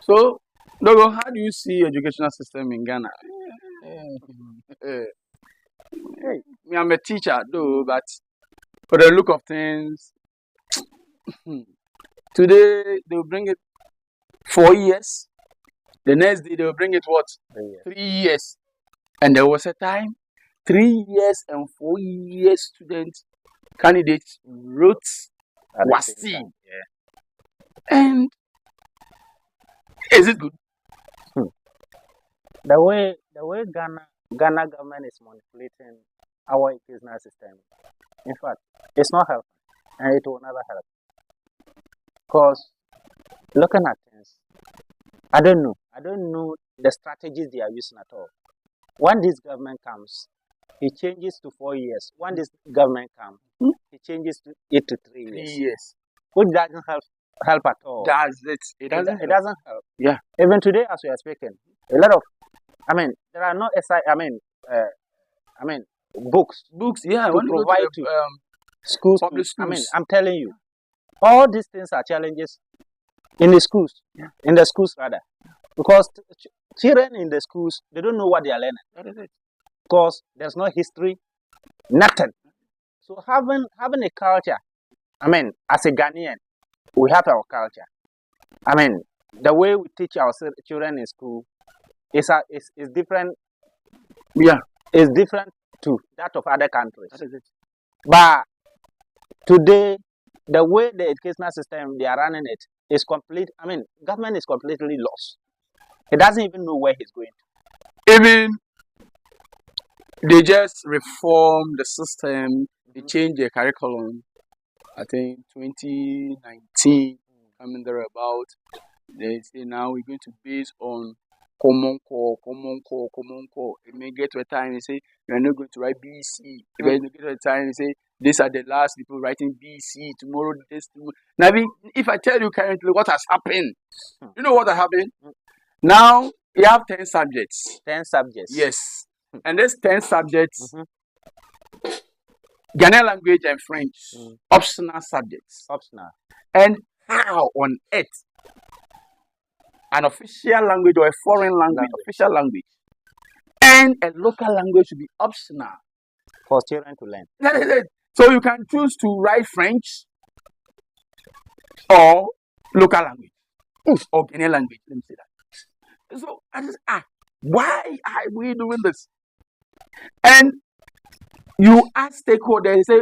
So, Dogo, how do you see educational system in Ghana? Eh, Hey, Me, I'm a teacher, though, but for the look of things, today they will bring it 4 years. The next day they will bring it what? 3 years. 3 years. And there was a time 3 years and 4 years students candidates wrote At the WASI. same time. Yeah. And is it good? The way Ghana government is manipulating our educational system, in fact, it's not helping, and it will never help. Because looking at things, I don't know the strategies they are using at all. When this government comes, it changes to 4 years. When this government comes, it changes it to 3 years, 3 years. which doesn't help at all. Does it? It It doesn't. it doesn't help. Yeah. Even today, as we are speaking, a lot of, there are no books Books. Yeah. to When you go provide to to the schools. public schools. I'm telling you, all these things are challenges in the schools, Yeah. in the schools rather, because children in the schools, they don't know what they are learning That is it. because there's no history, nothing. So having a culture, as a Ghanaian, we have our culture. The way we teach our children in school is different. Yeah. Is different to that of other countries. That is it. But today, the way the educational system they are running it is complete. Government is completely lost. He doesn't even know where he's going to. Even they just reform the system. They change the curriculum. I think 2019 coming there about. They say now we're going to base on common core. It may get to a time they say you're not going to write BC. If you get to a time they say these are the last people writing BC. Tomorrow this. Now, if I tell you currently what has happened, you know what has happened? Now you have 10 subjects. 10 subjects. Yes. And these 10 subjects, Mhm. Ghanaian language and French, optional subjects. Optional. And how on earth an official language or a foreign language, official language, and a local language should be optional for children to learn? That is it. So you can choose to write French or local language or Ghanaian language. Let me say that. So I just why are we doing this? And you ask stakeholders, say,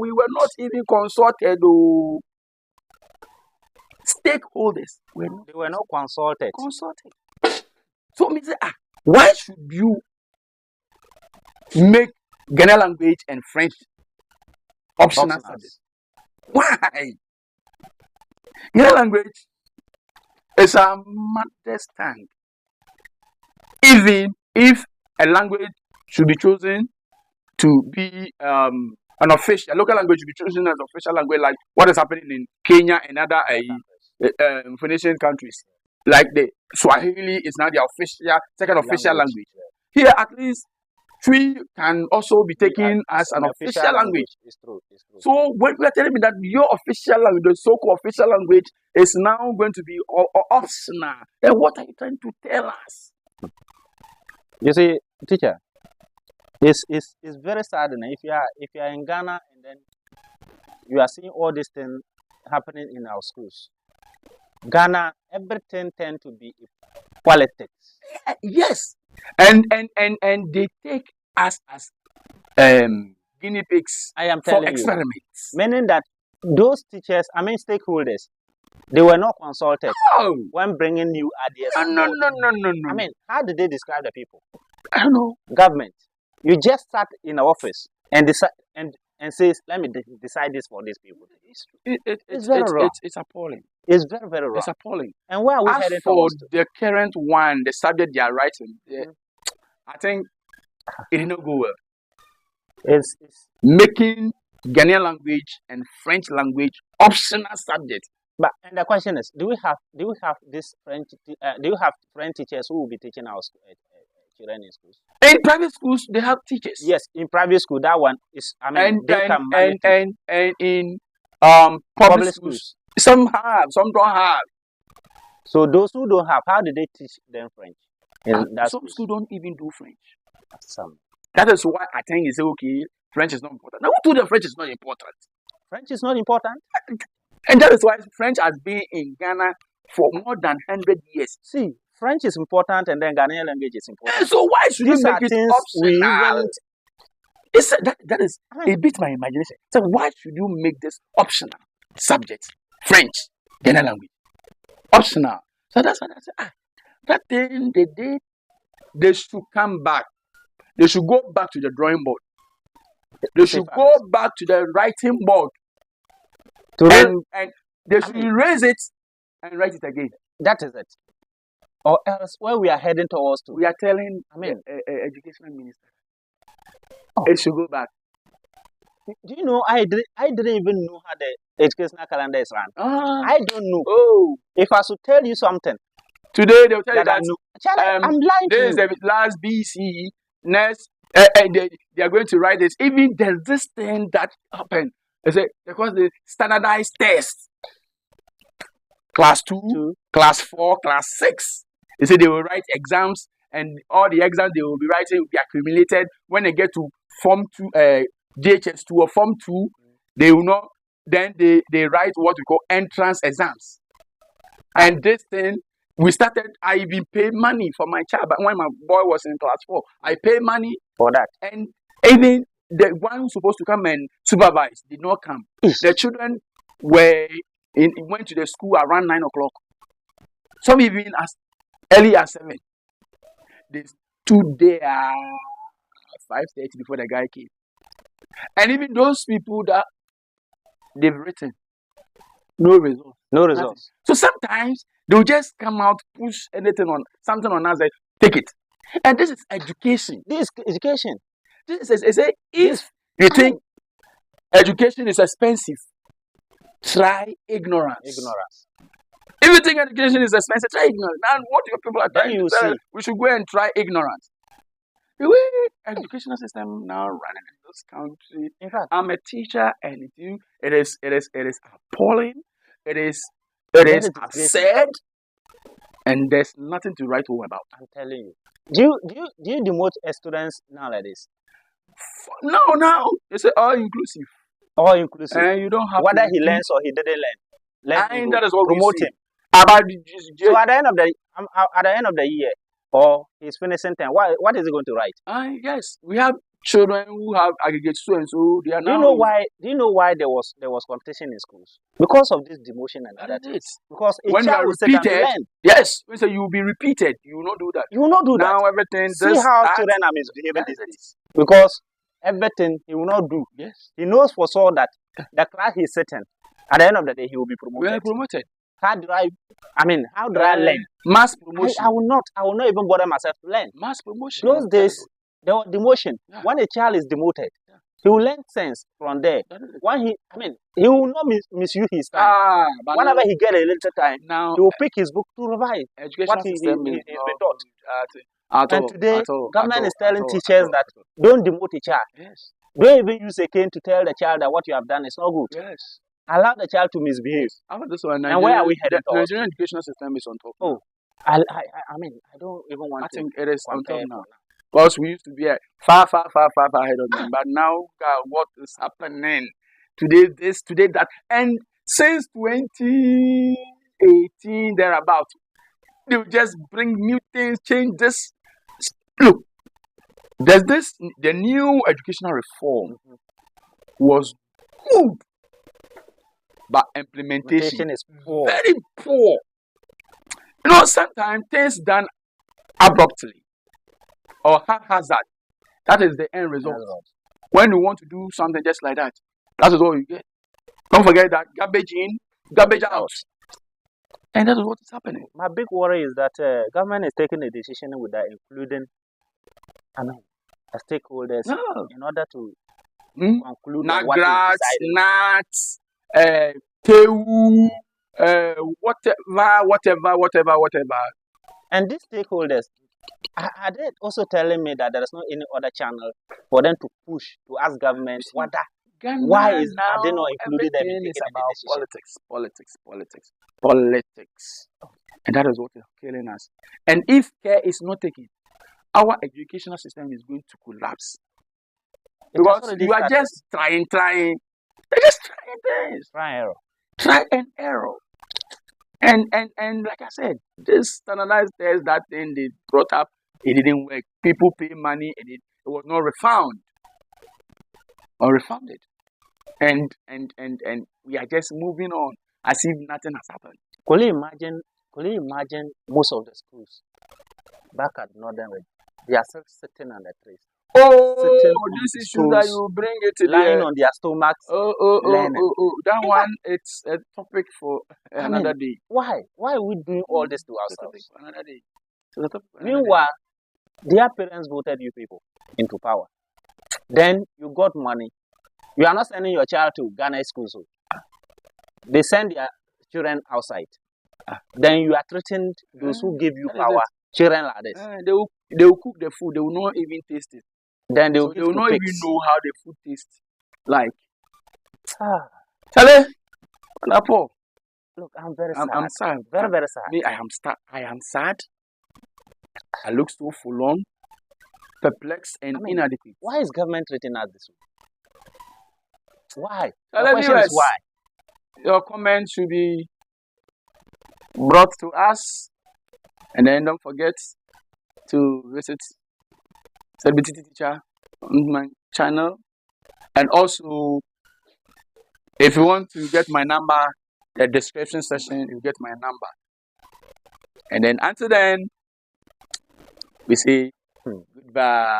we were not even consulted. Stakeholders they were not consulted. So me say, why should you make Ghanaian language and French optional subjects? Why? Ghanaian language is a mother tongue. Even if a language should be chosen to be a local language should be chosen as official language, like what is happening in Kenya and other Phoenician countries. Like the Swahili is now the second official language. Here, at least, Twi can also be taken as an official language. It's true. So when we are telling me that your official language, the so-called official language, is now going to be optional, then what are you trying to tell us? You see, teacher, it's very saddening if you are in Ghana and then you are seeing all these things happening in our schools. Ghana, everything tend to be politics. Yes, and they take us as guinea pigs. I am for telling experiments. Meaning that those teachers, stakeholders, they were not consulted when bringing new ideas. No. How did they describe the people? I don't know. Government, you just sat in the office and decide and says, let me decide this for these people. It's very wrong. It's appalling. It's very, very wrong. It's appalling. And where are we heading for towards? The current one, the subject they are writing, I think it did not go well. It's making Ghanaian language and French language optional subjects. But and the question is, do we have this French? Do you have French teachers who will be teaching our children in schools? In private schools, they have teachers. Yes, in private school, that one is. They can manage and in public schools, some have, some don't have. So those who don't have, how did they teach them French? In that Some school? schools don't even do French. Some. That is why I think you say, okay, French is not important. Now, who told them French is not important? French is not important. And that is why French has been in Ghana for more than 100 years. See, French is important, and then Ghanaian language is important. So why should These you are make it things we optional? even. That is, it beats my imagination. So why should you make this optional subject? French, Ghanaian language, optional. So that's what I said. That thing they did, they should come back. They should go back to the drawing board. They should go back to the writing board. And they should erase it and write it again. That is it. Or else, where we are heading towards to. We are telling, education minister, it should go back. Do you know, I didn't even know how the educational calendar is run. I don't know. Oh. If I should tell you something. Today, they'll tell you that I'm lying to you. This is the last BC. Next, they are going to write this. Even there's this thing that happened. They say, because the standardized test. Class 2, class 4, class 6. They say they will write exams, and all the exams they will be writing will be accumulated. When they get to Form 2, JHS 2 or Form 2, they will not. Then they write what we call entrance exams. And this thing, we started. I even paid money for my child, but when my boy was in class 4, I paid money for that. And even the one who's supposed to come and supervise did not come. The children went to the school around 9 o'clock. Some even as early as 7. They stood there 5:30 before the guy came. And even those people that they've written, no results. No results. So sometimes they'll just come out, push anything on something on us, like, take it. And this is education. This is education. This is if you think education is expensive, try ignorance. If you think education is expensive, try ignorance. Now, what your people are trying to say, we should go and try ignorance. The way educational system now running in this country, in fact, I'm a teacher, and it is appalling. It is absurd, and there's nothing to write home about. I'm telling you. Do you demote students now like this? No. It's all inclusive. All inclusive. And you don't have whether he learns or he didn't learn. And that is what promote him. So at the end of the year, or he's finishing time, what is he going to write? Yes, we have children who have aggregate so and so. They are now. Do you know why there was competition in schools? Because of this demotion and other things. Because when you are repeated, yes, so you will be repeated. You will not do that. You will not do that. Now everything. See how children are misbehaving these days. Because everything he will not do. Yes. He knows for sure that the class he's sitting, at the end of the day, he will be promoted. We are promoted. How do I learn? Mass promotion. I will not even bother myself to learn. Mass promotion. Those days, there was demotion. Yeah. When a child is demoted, he will learn sense from there. When he will not misuse his time. Whenever he get a little time, he will pick his book to revise what he's been taught. And today, government is telling teachers that don't demote a child. Yes. Don't even use a cane to tell the child that what you have done is not good. Yes. Allow the child to misbehave. And where are we headed? The Nigerian educational system is on top. Oh, I don't even want to. I think it is on top now. Because we used to be far ahead of them. But now, what is happening? Today this, today that. And since 2018, thereabout, they will just bring new things, change this. Look, the new educational reform was good. But implementation is poor. Very poor. Sometimes things done abruptly or haphazard. That is the end result. When you want to do something just like that, that is all you get. Don't forget that garbage in, garbage out. And that is what is happening. My big worry is that government is taking a decision without including the stakeholders in order to conclude what is decided. TEWU, whatever. And these stakeholders, are they also telling me that there is not any other channel for them to push to ask government why are they not included them in taking about decision? Politics. And that is what is killing us. And if care is not taken, our educational system is going to collapse. Because you are just trying. You're just trying things. Try and error. And like I said, this standardized test, that thing they brought up, it didn't work. People pay money and it was not refunded. And we are just moving on as if nothing has happened. Could you imagine most of the schools back at Northern Region? They are still sitting on the trees. This issue that you bring it lying on their stomachs. That one, it's a topic for another day. Why are we doing all this to ourselves? Another day. Meanwhile, their parents voted you people into power. Then you got money. You are not sending your child to Ghana schools. They send their children outside. Then you are treating those who give you power, children like this. They will cook the food. They will not even taste it. Then they will not even know how the food tastes like. Charlie, look, I'm very sad. I'm sad. Very, very sad. Me, I am sad. I look so forlorn, perplexed, and inadequate. Why is government treating us this way? Why? The question is why. Your comments should be brought to us, and then don't forget to visit Celebrity Teacher on my channel. And also, if you want to get my number, the description section, you get my number. And then until then, we say goodbye.